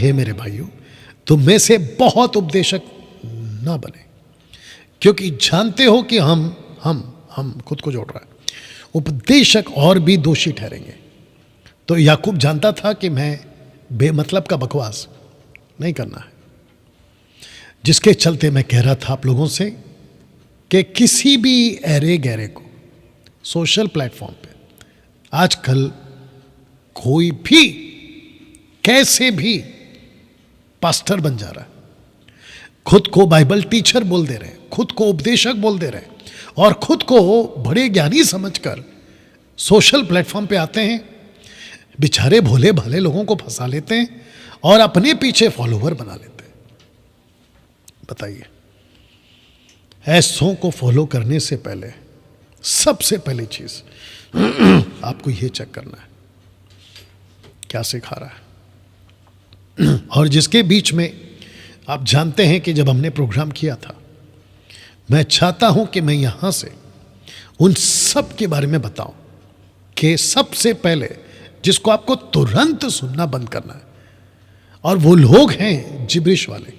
हे मेरे भाइयों, तुम में से बहुत उपदेशक ना बने, क्योंकि जानते हो कि हम खुद को जोड़ रहा है, उपदेशक और भी दोषी ठहरेंगे। तो याकूब जानता था कि मैं बेमतलब का बकवास नहीं करना है, जिसके चलते मैं कह रहा था आप लोगों से कि किसी भी ऐरे गहरे को सोशल प्लेटफॉर्म पे आजकल कोई भी कैसे भी पास्टर बन जा रहा है, खुद को बाइबल टीचर बोल दे रहे हैं, खुद को उपदेशक बोल दे रहे हैं और खुद को बड़े ज्ञानी समझकर सोशल प्लेटफॉर्म पे आते हैं, बेचारे भोले भाले लोगों को फंसा लेते हैं और अपने पीछे फॉलोवर बना लेते हैं। बताइए, ऐसों को फॉलो करने से पहले सबसे पहली चीज आपको यह चेक करना है क्या सिखा रहा है। और जिसके बीच में आप जानते हैं कि जब हमने प्रोग्राम किया था, मैं चाहता हूं कि मैं यहां से उन सब के बारे में बताऊं कि सबसे पहले जिसको आपको तुरंत सुनना बंद करना है, और वो लोग हैं जिब्रिश वाले,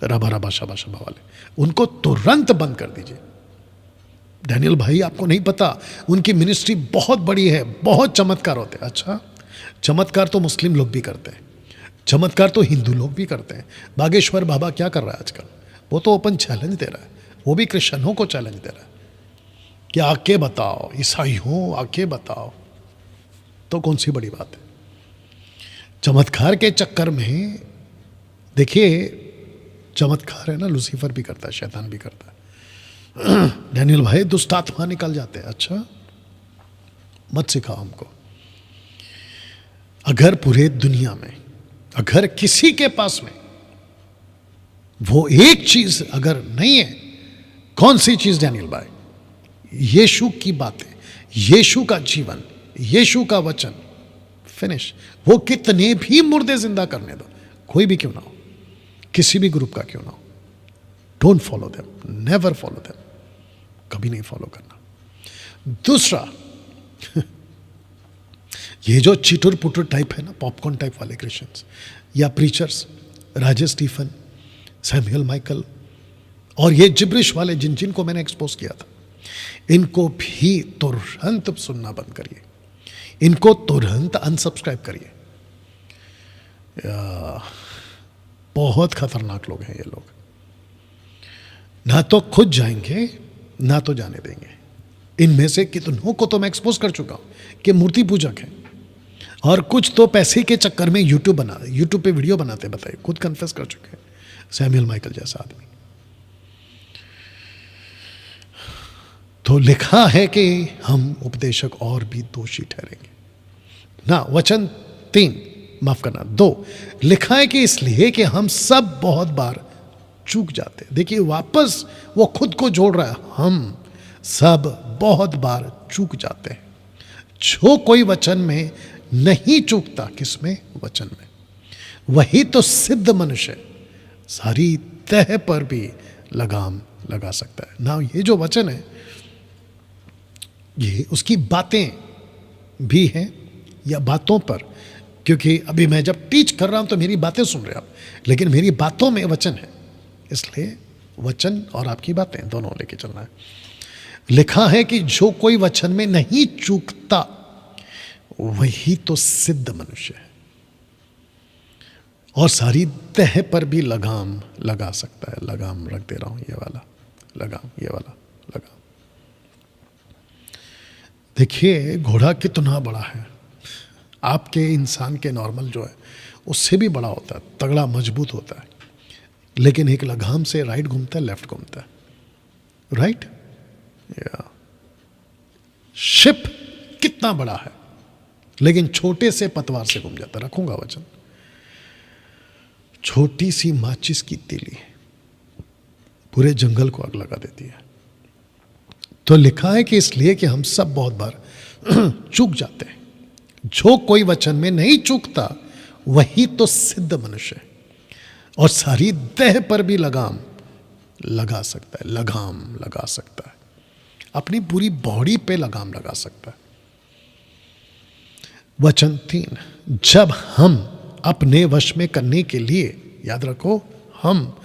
रबा रबा शबा शबा वाले, उनको तुरंत बंद कर दीजिए। डैनियल भाई आपको नहीं पता, उनकी मिनिस्ट्री बहुत बड़ी है, बहुत चमत्कार होते हैं। अच्छा, चमत्कार तो मुस्लिम लोग भी करते हैं, चमत्कार तो हिंदू लोग भी करते हैं। बागेश्वर बाबा क्या कर रहा है आजकल? वो तो ओपन चैलेंज दे रहा है, वो भी क्रिश्चियनों को चैलेंज दे रहा है कि आके बताओ, ईसाई हो आके बताओ। तो कौन सी बड़ी बात है? चमत्कार के चक्कर में देखिए, चमत्कार है ना, लूसीफर भी करता है, शैतान भी करता है। डैनियल भाई दुष्ट आत्मा निकल जाते हैं। अच्छा, मत सिखाओ हमको। अगर पूरे दुनिया में अगर किसी के पास में वो एक चीज अगर नहीं है, कौन सी चीज डैनियल भाई? यीशु की बातें, यीशु का जीवन, यीशु का वचन, फिनिश। वो कितने भी मुर्दे जिंदा करने दो, कोई भी क्यों ना हो, किसी भी ग्रुप का क्यों ना हो, don't follow them, never follow them, कभी नहीं फॉलो करना। दूसरा, ये जो चिटुर पुटुर टाइप है ना, पॉपकॉर्न टाइप वाले क्रिश्चियंस या preachers, Rajesh Stephen, Samuel Michael और ये जिब्रिश वाले जिन जिन को मैंने एक्सपोज किया था, इनको भी तुरंत सुनना बंद करिए, इनको तुरंत अनसब्सक्राइब करिए। बहुत खतरनाक लोग हैं ये लोग, ना तो खुद जाएंगे ना तो जाने देंगे। इनमें से कितनों को तो मैं एक्सपोज कर चुका हूं कि मूर्ति पूजक हैं, और कुछ तो पैसे के चक्कर में यूट्यूब पे वीडियो बनाते, बताइए, खुद कन्फेस कर चुके हैं, सैमुअल माइकल जैसा आदमी। तो लिखा है कि हम उपदेशक और भी दोषी ठहरेंगे ना। वचन 3, माफ करना 2, लिखा है कि इसलिए कि हम सब बहुत बार चूक जाते हैं। देखिए, वापस वो खुद को जोड़ रहा है, हम सब बहुत बार चूक जाते हैं। जो कोई वचन में नहीं चूकता, किसमें? वचन में, वही तो सिद्ध मनुष्य सारी तह पर भी लगाम लगा सकता है ना। ये जो वचन है, ये उसकी बातें भी हैं या बातों पर, क्योंकि अभी मैं जब टीच कर रहा हूं तो मेरी बातें सुन रहे हो आप, लेकिन मेरी बातों में वचन है, इसलिए वचन और आपकी बातें दोनों लेके चलना है। लिखा है कि जो कोई वचन में नहीं चूकता, वही तो सिद्ध मनुष्य है और सारी तह पर भी लगाम लगा सकता है। लगाम रख दे रहा हूं, ये वाला लगाम, ये वाला लगाम। देखिए, घोड़ा कितना बड़ा है, आपके इंसान के नॉर्मल जो है उससे भी बड़ा होता है, तगड़ा मजबूत होता है, लेकिन एक लगाम से राइट घूमता है, लेफ्ट घूमता है, राइट। या शिप कितना बड़ा है, लेकिन छोटे से पतवार से घूम जाता। रखूंगा वचन, छोटी सी माचिस की तीली पूरे जंगल को आग लगा देती है। तो लिखा है कि इसलिए कि हम सब बहुत बार चूक जाते हैं। जो कोई वचन में नहीं चूकता, वही तो सिद्ध मनुष्य है और सारी देह पर भी लगाम लगा सकता है। लगाम लगा सकता है, अपनी पूरी बॉडी पे लगाम लगा सकता है। वचन 3, जब हम अपने वश में करने के लिए, याद रखो, हम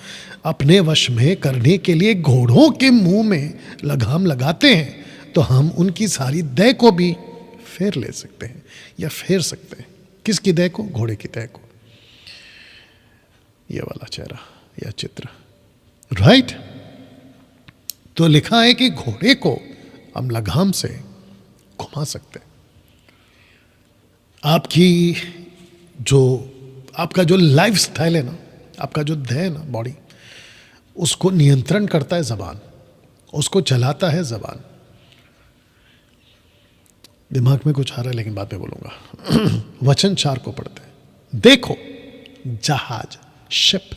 अपने वश में करने के लिए घोड़ों के मुंह में लगाम लगाते हैं तो हम उनकी सारी दय को भी फेर ले सकते हैं या फेर सकते हैं। किसकी दय को? घोड़े की दय को। ये वाला चेहरा या चित्र, राइट। तो लिखा है कि घोड़े को हम लगाम से घुमा सकते हैं। आपका जो लाइफ स्टाइल है ना, आपका जो देह है ना, बॉडी, उसको नियंत्रण करता है जबान, उसको चलाता है जबान। दिमाग में कुछ आ रहा है लेकिन बाद में बोलूंगा। वचन 4 को पढ़ते हैं। देखो जहाज, शिप,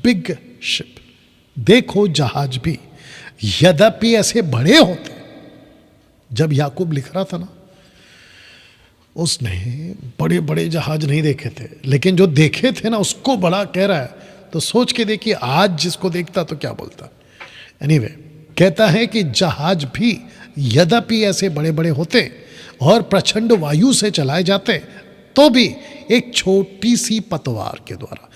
बिग शिप, देखो जहाज भी यद्यपि ऐसे बड़े होते। जब याकूब लिख रहा था ना, उसने बड़े बड़े जहाज नहीं देखे थे, लेकिन जो देखे थे ना उसको बड़ा कह रहा है। तो सोच के देखिए आज जिसको देखता तो क्या बोलता। एनीवे, कहता है कि जहाज भी यद्यपि ऐसे बड़े बड़े होते और प्रचंड वायु से चलाए जाते तो भी एक छोटी सी पतवार के द्वारा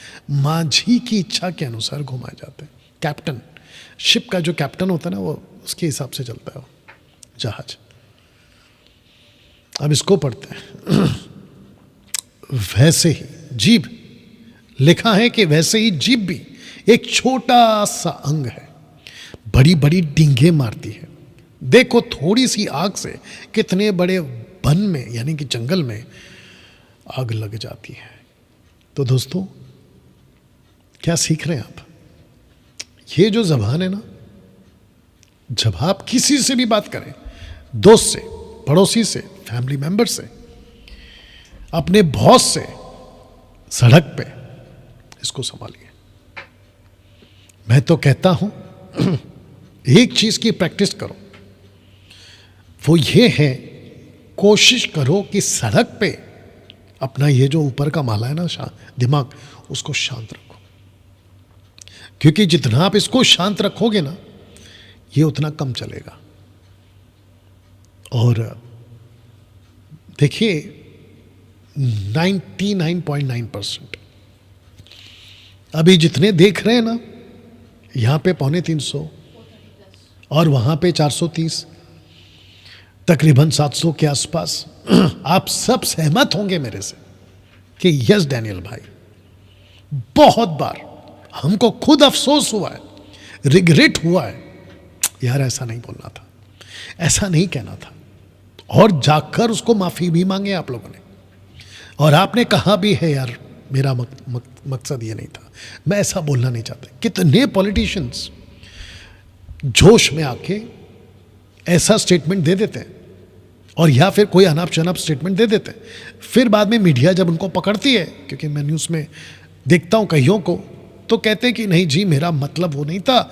माझी की इच्छा के अनुसार घुमाए जाते। कैप्टन, शिप का जो कैप्टन होता है ना, वो उसके हिसाब से चलता है वो जहाज। अब इसको पढ़ते हैं। वैसे ही जीभ, लिखा है कि वैसे ही जीभ भी एक छोटा सा अंग है, बड़ी बड़ी डींगे मारती है। देखो थोड़ी सी आग से कितने बड़े वन में यानी कि जंगल में आग लग जाती है। तो दोस्तों क्या सीख रहे हैं आप? ये जो जबान है ना, जब आप किसी से भी बात करें, दोस्त से, पड़ोसी से, फैमिली मेंबर से, अपने बॉस से, सड़क पे, इसको संभालिए। मैं तो कहता हूं एक चीज की प्रैक्टिस करो, वो ये है, कोशिश करो कि सड़क पे अपना ये जो ऊपर का माला है ना, दिमाग, उसको शांत रखो। क्योंकि जितना आप इसको शांत रखोगे ना, ये उतना कम चलेगा। और देखिए 99.9% अभी जितने देख रहे हैं ना, यहां पे 350 और वहां पे 430, तकरीबन 700 के आसपास, आप सब सहमत होंगे मेरे से कि यस डैनियल भाई, बहुत बार हमको खुद अफसोस हुआ है, रिग्रेट हुआ है, यार ऐसा नहीं बोलना था, ऐसा नहीं कहना था, और जाकर उसको माफी भी मांगे आप लोगों ने, और आपने कहा भी है यार मेरा मकसद ये नहीं था, मैं ऐसा बोलना नहीं चाहता। कितने पॉलिटिशियंस जोश में आके ऐसा स्टेटमेंट दे देते हैं, और या फिर कोई अनाप शनाप स्टेटमेंट दे देते हैं, फिर बाद में मीडिया जब उनको पकड़ती है, क्योंकि मैं न्यूज़ में देखता हूँ कईयों को, तो कहते हैं कि नहीं जी मेरा मतलब वो नहीं था,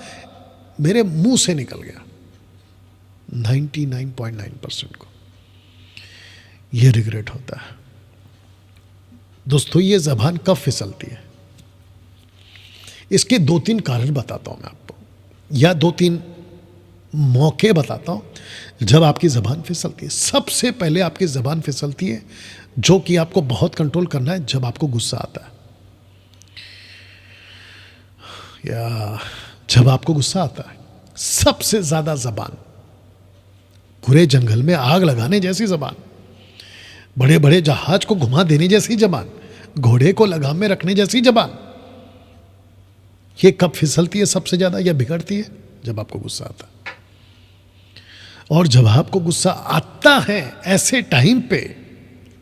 मेरे मुंह से निकल गया। 99.9% को ये रिग्रेट होता है। दोस्तों ये ज़बान कब फिसलती है? इसके 2-3 कारण बताता हूं मैं आपको, या 2-3 मौके बताता हूं जब आपकी ज़बान फिसलती है। सबसे पहले आपकी ज़बान फिसलती है, जो कि आपको बहुत कंट्रोल करना है, जब आपको गुस्सा आता है, या जब आपको गुस्सा आता है। सबसे ज़्यादा ज़बान, पूरे जंगल में आग लगाने जैसी ज़बान, बड़े बड़े जहाज को घुमा देने जैसी ज़बान, घोड़े को लगाम में रखने जैसी ज़बान, ये कब फिसलती है सबसे ज़्यादा या बिगड़ती है? जब आपको गुस्सा आता है। और जब आपको गुस्सा आता है ऐसे टाइम पे,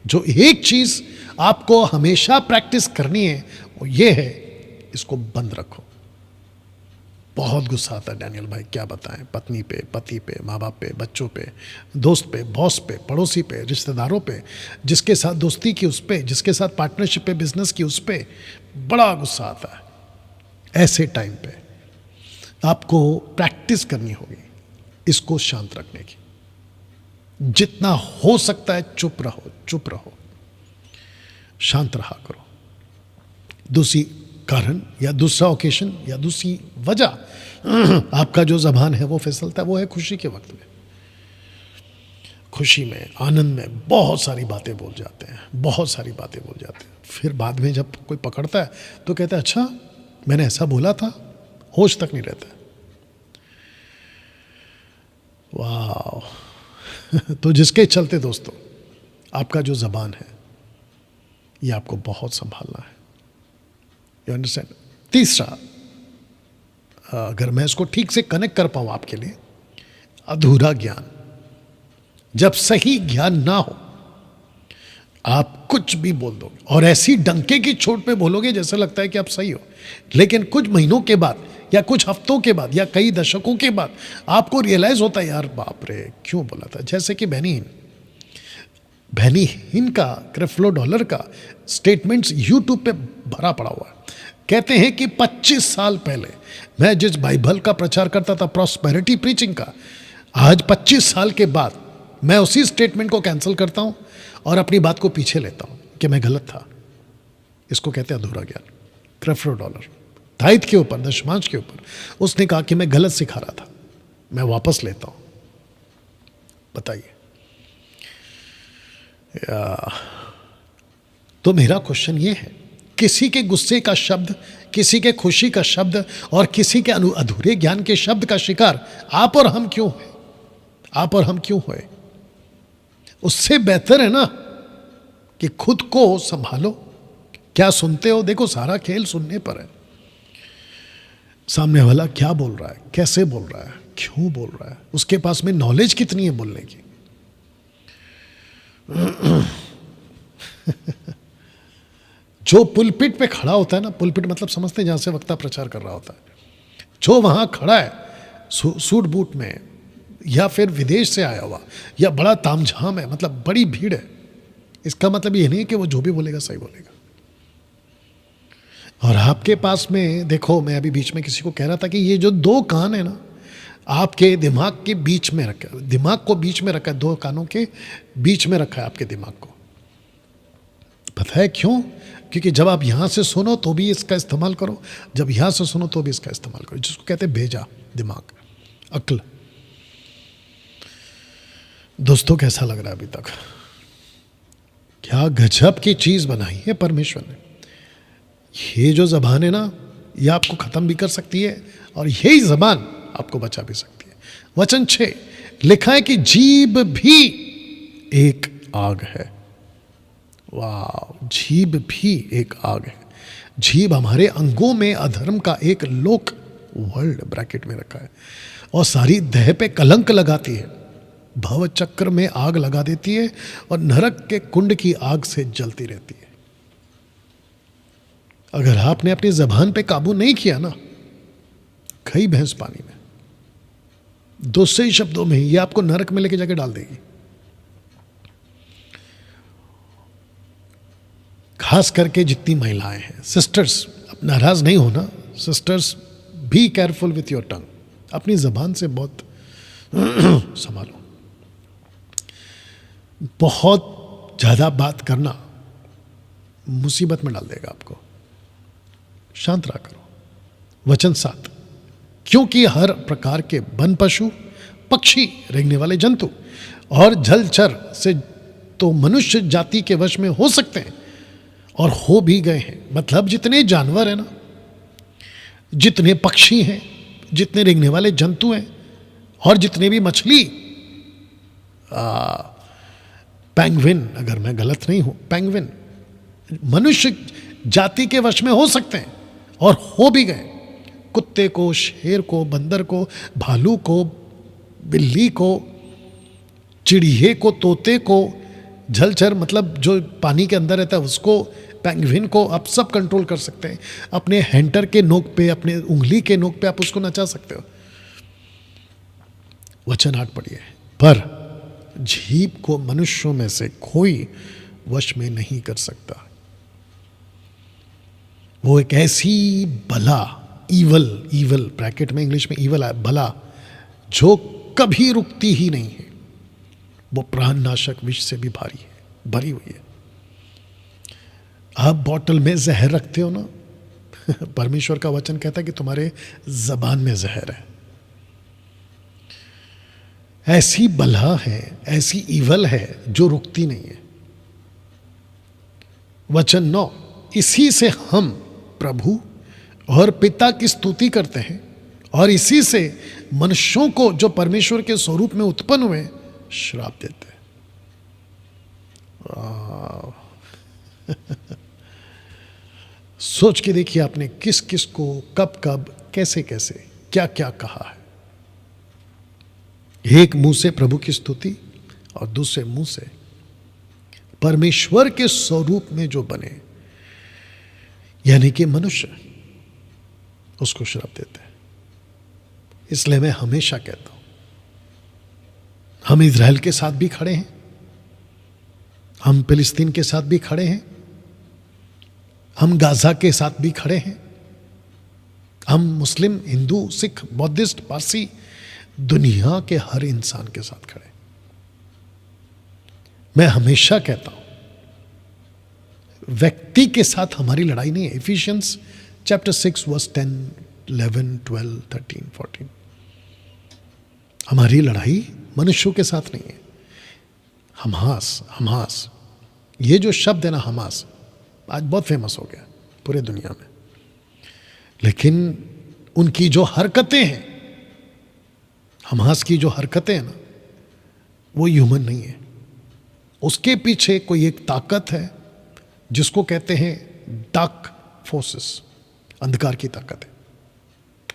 जो एक चीज़ आपको हमेशा प्रैक्टिस करनी है वो ये है, इसको बंद रखो। बहुत गुस्सा आता है डैनियल भाई, क्या बताएं, पत्नी पे, पति पे, माँ बाप पे, बच्चों पे, दोस्त पे, बॉस पे, पड़ोसी पे, रिश्तेदारों पे, जिसके साथ दोस्ती की उस पे, जिसके साथ पार्टनरशिप पे, बिजनेस की उस पे बड़ा गुस्सा आता है। ऐसे टाइम पे आपको प्रैक्टिस करनी होगी इसको शांत रखने की। जितना हो सकता है चुप रहो, चुप रहो, शांत रहा करो। दूसरी कारण या दूसरा ओकेशन या दूसरी वजह आपका जो ज़बान है वो फिसलता है, वो है खुशी के वक्त में। खुशी में, आनंद में बहुत सारी बातें बोल जाते हैं, बहुत सारी बातें बोल जाते हैं। फिर बाद में जब कोई पकड़ता है तो कहता है अच्छा मैंने ऐसा बोला था, होश तक नहीं रहता। वाह। तो जिसके चलते दोस्तों आपका जो ज़बान है ये आपको बहुत संभालना है। You understand. तीसरा, अगर मैं इसको ठीक से कनेक्ट कर पाऊँ आपके लिए, अधूरा ज्ञान। जब सही ज्ञान ना हो आप कुछ भी बोल दोगे और ऐसी डंके की चोट पे बोलोगे जैसे लगता है कि आप सही हो, लेकिन कुछ महीनों के बाद या कुछ हफ्तों के बाद या कई दशकों के बाद आपको रियलाइज होता है यार बाप रे क्यों बोला था। जैसे कि बेनी हिन का क्रेफ्लो डॉलर का स्टेटमेंट्स यूट्यूब पे भरा पड़ा हुआ है। कहते हैं कि 25 साल पहले मैं जिस बाइबल का प्रचार करता था, प्रॉस्पेरिटी प्रीचिंग का, आज 25 साल के बाद मैं उसी स्टेटमेंट को कैंसिल करता हूं और अपनी बात को पीछे लेता हूं कि मैं गलत था। इसको कहते हैं अधूरा ज्ञान। क्रेफ्लो डॉलर ताइद के ऊपर, दशमांश के ऊपर उसने कहा कि मैं गलत सिखा रहा था, मैं वापस लेता हूं। बताइए। तो मेरा क्वेश्चन ये है, किसी के गुस्से का शब्द, किसी के खुशी का शब्द और किसी के अधूरे ज्ञान के शब्द का शिकार आप और हम क्यों हुए? आप और हम क्यों हुए? उससे बेहतर है ना कि खुद को संभालो। क्या सुनते हो? देखो सारा खेल सुनने पर है। सामने वाला क्या बोल रहा है, कैसे बोल रहा है, क्यों बोल रहा है, उसके पास में नॉलेज कितनी है बोलने की। जो पुलपिट पे खड़ा होता है ना, पुलपिट मतलब समझते हैं जहां से वक्ता प्रचार कर रहा होता है, जो वहां खड़ा है सूट बूट में या फिर विदेश से आया हुआ या बड़ा तामझाम है, मतलब बड़ी भीड़ है, इसका मतलब ये नहीं कि वो जो भी बोलेगा सही बोलेगा। और आपके पास में देखो, मैं अभी बीच में किसी को कह रहा था कि ये जो दो कान है ना आपके दिमाग के बीच में रखा है, दिमाग को बीच में रखा है, दो कानों के बीच में रखा है आपके दिमाग को। पता है क्यों? क्योंकि जब आप यहां से सुनो तो भी इसका इस्तेमाल करो, जब यहां से सुनो तो भी इसका इस्तेमाल करो, जिसको कहते हैं भेजा दिमाग, अक्ल। दोस्तों कैसा लग रहा है अभी तक? क्या गजब की चीज बनाई है परमेश्वर ने। ये जो जबान है ना, ये आपको खत्म भी कर सकती है और यही जबान आपको बचा भी सकती है। वचन 6 लिखा है कि जीभ भी एक आग है। वाह, जीभ भी एक आग है। जीभ हमारे अंगों में अधर्म का एक लोक, वर्ल्ड ब्रैकेट में रखा है, और सारी देह पे कलंक लगाती है, भव चक्र में आग लगा देती है और नरक के कुंड की आग से जलती रहती है। अगर आपने अपनी जबान पे काबू नहीं किया ना, गई भैंस पानी में। दूसरे ही शब्दों में ये आपको नरक में लेके जाके डाल देगी। खास करके जितनी महिलाएं हैं, सिस्टर्स, अब नाराज नहीं होना sisters, be careful with your tongue. अपनी जबान से बहुत संभालो। बहुत ज्यादा बात करना मुसीबत में डाल देगा आपको। शांत रहा करो। वचन 7 क्योंकि हर प्रकार के वन पशु, पक्षी, रेंगने वाले जंतु और जलचर से तो मनुष्य जाति के वश में हो सकते हैं और हो भी गए हैं। मतलब जितने जानवर हैं ना, जितने पक्षी हैं, जितने रेंगने वाले जंतु हैं और जितने भी मछली, पेंगुइन, अगर मैं गलत नहीं हूं, पेंगुइन मनुष्य जाति के वश में हो सकते हैं और हो भी गए। कुत्ते को, शेर को, बंदर को, भालू को, बिल्ली को, चिड़िए को, तोते को, जलचर मतलब जो पानी के अंदर रहता है उसको, पेंगुइन को आप सब कंट्रोल कर सकते हैं। अपने हैंटर के नोक पे, अपने उंगली के नोक पे आप उसको नचा सकते हो। वचन 8 पढ़िए। पर जीभ को मनुष्यों में से कोई वश में नहीं कर सकता। वो एक ऐसी बला, ईवल ब्रैकेट में इंग्लिश में ईवल है, बला, जो कभी रुकती ही नहीं है। वो प्राणनाशक विष से भी भारी है, भरी हुई है। आप बॉटल में जहर रखते हो ना, परमेश्वर का वचन कहता है कि तुम्हारे जबान में जहर है। ऐसी बला है, ऐसी ईवल है जो रुकती नहीं है। वचन 9, इसी से हम प्रभु और पिता की स्तुति करते हैं और इसी से मनुष्यों को जो परमेश्वर के स्वरूप में उत्पन्न हुए श्राप देते हैं। सोच के देखिए आपने किस किस को कब कब कैसे कैसे क्या क्या कहा है। एक मुंह से प्रभु की स्तुति और दूसरे मुंह से परमेश्वर के स्वरूप में जो बने यानी कि मनुष्य, उसको श्राप देते हैं। इसलिए मैं हमेशा कहता हूं, हम इजराइल के साथ भी खड़े हैं, हम फिलिस्तीन के साथ भी खड़े हैं, हम गाजा के साथ भी खड़े हैं, हम मुस्लिम, हिंदू, सिख, बौद्धिस्ट, पारसी, दुनिया के हर इंसान के साथ खड़े। मैं हमेशा कहता हूं, व्यक्ति के साथ हमारी लड़ाई नहीं है। Ephesians chapter 6 verse 10, 11, 12, 13, 14। हमारी लड़ाई मनुष्यों के साथ नहीं है। हमास, ये जो शब्द है ना, हमास, आज बहुत फेमस हो गया पूरे दुनिया में, लेकिन उनकी जो हरकतें हैं, हमास की जो हरकतें हैं ना, वो ह्यूमन नहीं है। उसके पीछे कोई एक ताकत है जिसको कहते हैं डार्क फोर्सेस, अंधकार की ताकत है।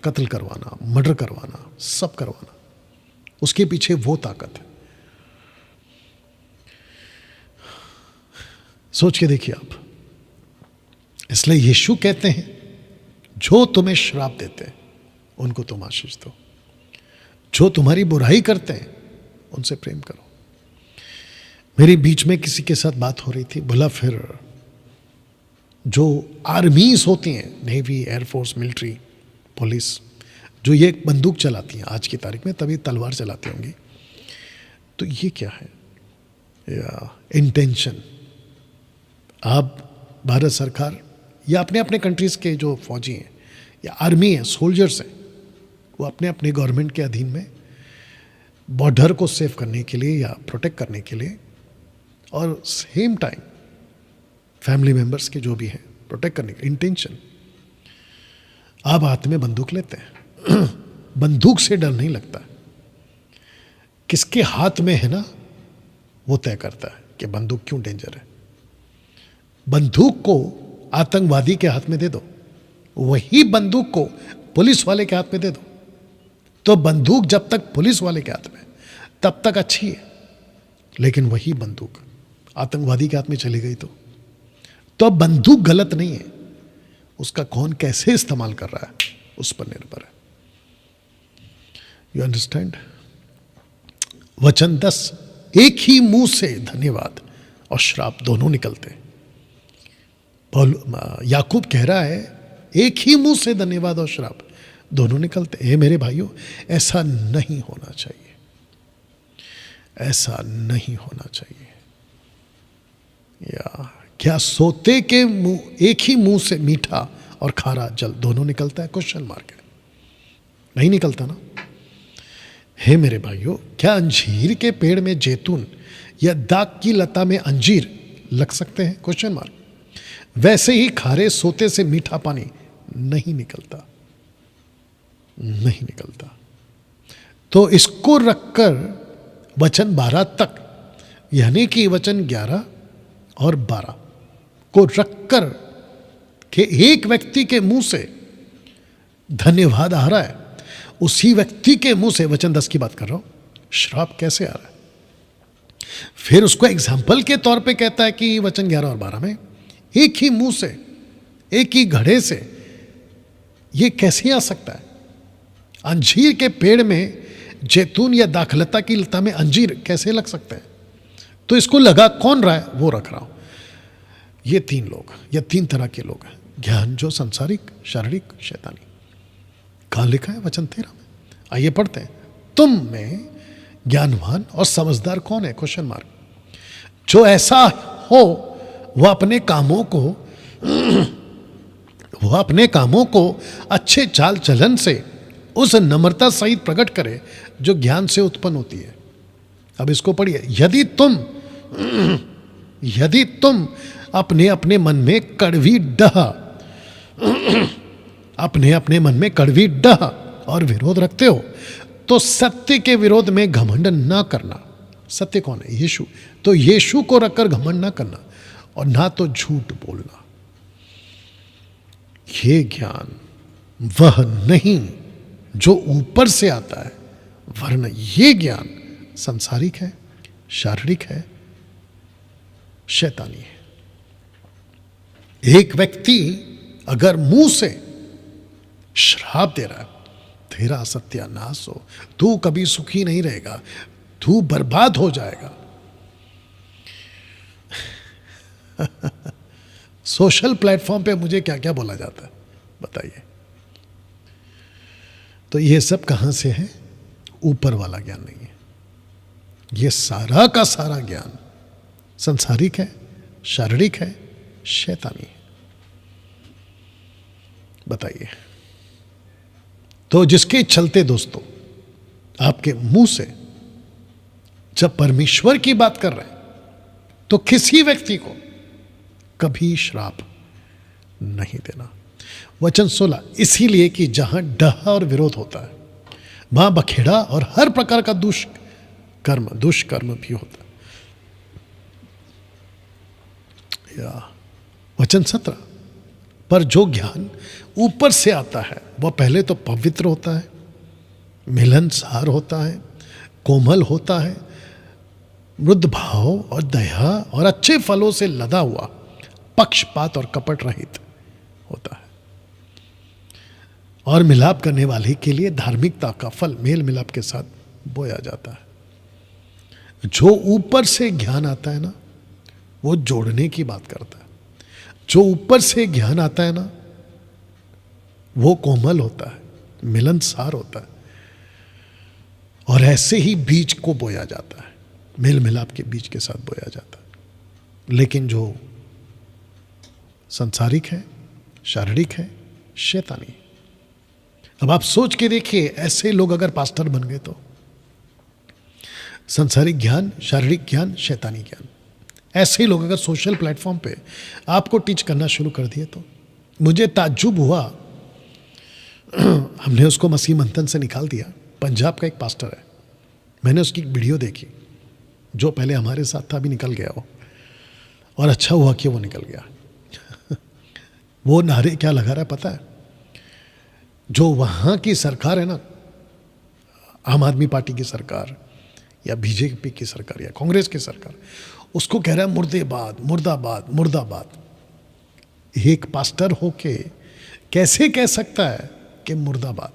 कत्ल करवाना, मर्डर करवाना, सब करवाना, उसके पीछे वो ताकत है। सोच के देखिए आप। इसलिए यीशु कहते हैं, जो तुम्हें श्राप देते हैं उनको तुम आशीष दो, जो तुम्हारी बुराई करते हैं उनसे प्रेम करो। मेरे बीच में किसी के साथ बात हो रही थी, बोला फिर जो आर्मीज होती हैं, नेवी, एयरफोर्स, मिलिट्री, पुलिस, जो ये बंदूक चलाती हैं आज की तारीख में, तभी तलवार चलाती होंगी, तो ये क्या है या इंटेंशन। आप भारत सरकार या अपने अपने कंट्रीज़ के जो फौजी हैं या आर्मी हैं, सोल्जर्स हैं, वो अपने अपने गवर्नमेंट के अधीन में बॉर्डर को सेव करने के लिए या प्रोटेक्ट करने के लिए, और सेम टाइम फैमिली मेंबर्स के जो भी हैं प्रोटेक्ट करने के इंटेंशन। आप हाथ में बंदूक लेते हैं, बंदूक से डर नहीं लगता, किसके हाथ में है ना वो तय करता है कि बंदूक क्यों डेंजर है। बंदूक को आतंकवादी के हाथ में दे दो, वही बंदूक को पुलिस वाले के हाथ में दे दो, तो बंदूक जब तक पुलिस वाले के हाथ में तब तक अच्छी है, लेकिन वही बंदूक आतंकवादी के हाथ में चली गई तो बंदूक गलत नहीं है, उसका कौन कैसे इस्तेमाल कर रहा है उस पर निर्भर है। You understand. वचन 10, एक ही मुंह से धन्यवाद और श्राप दोनों निकलते हैं। याकूब कह रहा है, एक ही मुंह से धन्यवाद और श्राप दोनों निकलते हैं। मेरे भाइयों, ऐसा नहीं होना चाहिए, ऐसा नहीं होना चाहिए। या क्या सोते के मुंह, एक ही मुंह से मीठा और खारा जल दोनों निकलता है? क्वेश्चन मार्क है। नहीं निकलता ना। हे मेरे भाइयों, क्या अंजीर के पेड़ में जैतून या दाख की लता में अंजीर लग सकते हैं? Question mark. वैसे ही खारे सोते से मीठा पानी नहीं निकलता, नहीं निकलता। तो इसको रखकर वचन 12 तक, यानी कि वचन 11 और 12 को रखकर कि एक व्यक्ति के मुंह से धन्यवाद आ रहा है, उसी व्यक्ति के मुंह से, वचन 10 की बात कर रहा हूं, श्राप कैसे आ रहा है। फिर उसको एग्जाम्पल के तौर पे कहता है कि वचन 11 और 12 में एक ही मुंह से, एक ही घड़े से ये कैसे आ सकता है? अंजीर के पेड़ में जैतून या दाखलता की लता में अंजीर कैसे लग सकता है? तो इसको लगा कौन रहा है वो रख रहा हूं। ये 3 लोग या 3 तरह के लोग हैं। ज्ञान जो संसारिक, शारीरिक, शैतानी। कहां लिखा है? वचन 13 में। आइए पढ़ते हैं। तुम में ज्ञानवान और समझदार कौन है? Question mark. जो ऐसा हो वह अपने कामों को अच्छे चाल चलन से उस नम्रता सहित प्रकट करे जो ज्ञान से उत्पन्न होती है। अब इसको पढ़िए, यदि तुम अपने अपने मन में कड़वी डह, अपने अपने मन में कड़वी डह और विरोध रखते हो तो सत्य के विरोध में घमंड ना करना। सत्य कौन है? यीशु। तो यीशु को रखकर घमंड ना करना और ना तो झूठ बोलना। ये ज्ञान वह नहीं जो ऊपर से आता है, वरना ये ज्ञान सांसारिक है, शारीरिक है, शैतानी है। एक व्यक्ति अगर मुंह से श्राप दे रहा है, तेरा सत्यानाश हो, तू कभी सुखी नहीं रहेगा, तू बर्बाद हो जाएगा। सोशल प्लेटफॉर्म पे मुझे क्या क्या बोला जाता है बताइए। तो ये सब कहां से है? ऊपर वाला ज्ञान नहीं है। ये सारा का सारा ज्ञान सांसारिक है, शारीरिक है, शैतानी है। बताइए। तो जिसके चलते दोस्तों आपके मुंह से जब परमेश्वर की बात कर रहे हैं तो किसी व्यक्ति को कभी श्राप नहीं देना। वचन 16, इसीलिए कि जहां डह और विरोध होता है वहां बखेड़ा और हर प्रकार का दुष्कर्म भी होता है। या वचन 17, पर जो ज्ञान ऊपर से आता है वह पहले तो पवित्र होता है, मिलनसार होता है, कोमल होता है, मृद भाव और दया और अच्छे फलों से लदा हुआ, पक्षपात और कपट रहित होता है, और मिलाप करने वाले के लिए धार्मिकता का फल मेल मिलाप के साथ बोया जाता है। जो ऊपर से ज्ञान आता है ना, वो जोड़ने की बात करता है। जो ऊपर से ज्ञान आता है ना, वो कोमल होता है, मिलनसार होता है, और ऐसे ही बीज को बोया जाता है, मेल मिलाप के बीज के साथ बोया जाता है। लेकिन जो सांसारिक है, शारीरिक है, शैतानी है। अब आप सोच के देखिए, ऐसे लोग अगर पास्टर बन गए तो सांसारिक ज्ञान, शारीरिक ज्ञान, शैतानी ज्ञान, ऐसे ही लोग अगर सोशल प्लेटफॉर्म पे आपको टीच करना शुरू कर दिए तो मुझे ताज्जुब हुआ। हमने उसको मसीह मंथन से निकाल दिया। पंजाब का एक पास्टर है, मैंने उसकी वीडियो देखी, जो पहले हमारे साथ था अभी निकल गया वो, और अच्छा हुआ कि वो निकल गया। वो नारे क्या लगा रहा है पता है? जो वहाँ की सरकार है ना, आम आदमी पार्टी की सरकार या बीजेपी की सरकार या कांग्रेस की सरकार, उसको कह रहा है मुर्देबाद, मुर्दाबाद, मुर्दाबाद। एक पास्टर होके कैसे कह सकता है कि मुर्दाबाद?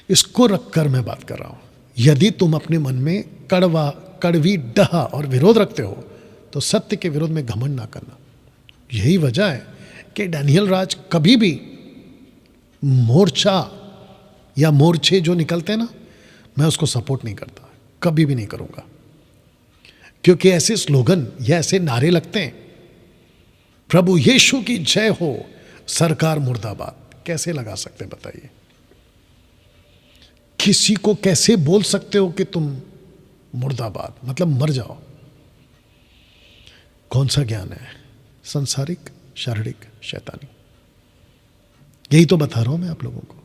इसको रखकर मैं बात कर रहा हूं। यदि तुम अपने मन में कड़वी डह और विरोध रखते हो तो सत्य के विरोध में घमंड ना करना। यही वजह है कि डैनियल राज कभी भी मोर्चा या मोर्चे जो निकलते हैं ना, मैं उसको सपोर्ट नहीं करता, कभी भी नहीं करूंगा, क्योंकि ऐसे स्लोगन या ऐसे नारे लगते हैं, प्रभु यीशु की जय हो, सरकार मुर्दाबाद, कैसे लगा सकते बताइए? किसी को कैसे बोल सकते हो कि तुम मुर्दाबाद, मतलब मर जाओ? कौन सा ज्ञान है? सांसारिक, शारीरिक, शैतानी। यही तो बता रहा हूं मैं आप लोगों को।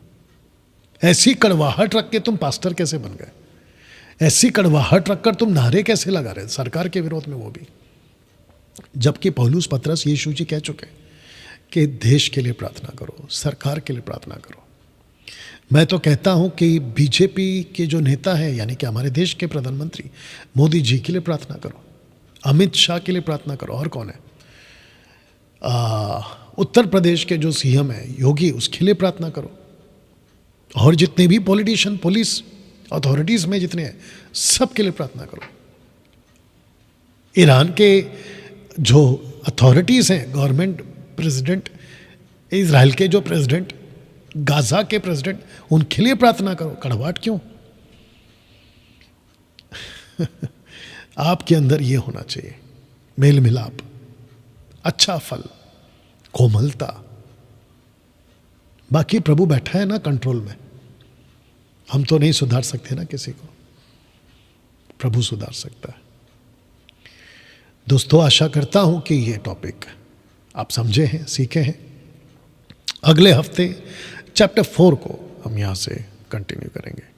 ऐसी कड़वाहट रख के तुम पास्टर कैसे बन गए? ऐसी कड़वाहट रखकर तुम नारे कैसे लगा रहे सरकार के विरोध में, वो भी जबकि पौलुस पतरस यीशु जी कह चुके कि देश के लिए प्रार्थना करो, सरकार के लिए प्रार्थना करो। मैं तो कहता हूं कि बीजेपी के जो नेता हैं, यानी कि हमारे देश के प्रधानमंत्री मोदी जी के लिए प्रार्थना करो, अमित शाह के लिए प्रार्थना करो, और कौन है, उत्तर प्रदेश के जो सीएम है योगी, उसके लिए प्रार्थना करो, और जितने भी पॉलिटिशियन, पुलिस अथॉरिटीज में जितने हैं, सबके लिए प्रार्थना करो। ईरान के जो अथॉरिटीज हैं, गवर्नमेंट, प्रेसिडेंट, इजराइल के जो प्रेसिडेंट, गाजा के प्रेसिडेंट, उनके लिए प्रार्थना करो। कड़वाहट क्यों? आपके अंदर ये होना चाहिए, मेल मिलाप, अच्छा फल, कोमलता। बाकी प्रभु बैठा है ना कंट्रोल में, हम तो नहीं सुधार सकते ना किसी को। प्रभु सुधार सकता है। दोस्तों, आशा करता हूं कि ये टॉपिक आप समझे हैं, सीखे हैं। अगले हफ्ते चैप्टर 4 को हम यहां से कंटिन्यू करेंगे।